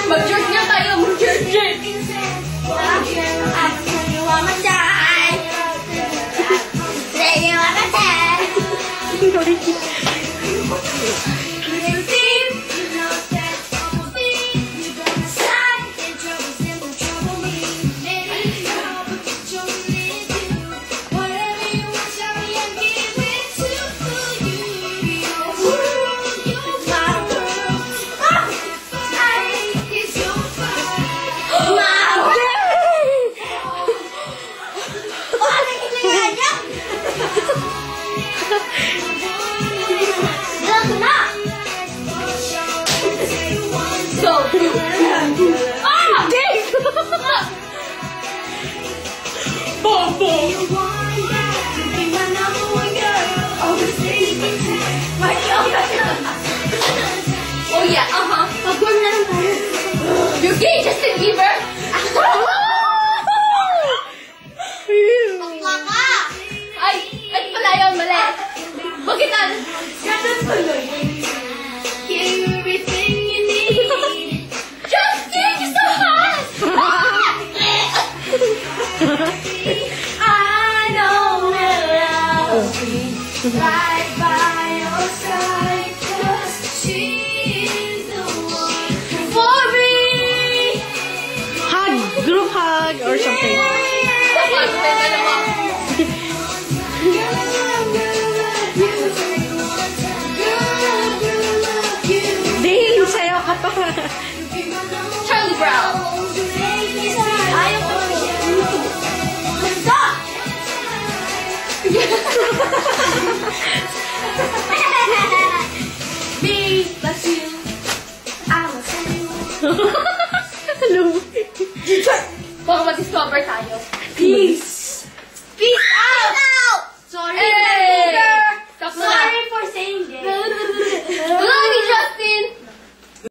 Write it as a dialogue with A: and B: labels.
A: Mag-jerk nga tayo, mag-jerk. Oh yeah, Pag-form na lang tayo. You're gay, Justin Bieber! Bakla ka! Ay pala yun, mali. Bakit na? Ganun tuloy. Everything you need. Justin, you're so hot! I know that I'll be right by your side.
B: Group hug or something. Ding, sayo ka pa.
A: Charlie Brown. Ayaw ko. Stop! Me, bless you. I will send you.
B: Hello.
A: Baka mag-discover tayo. Peace.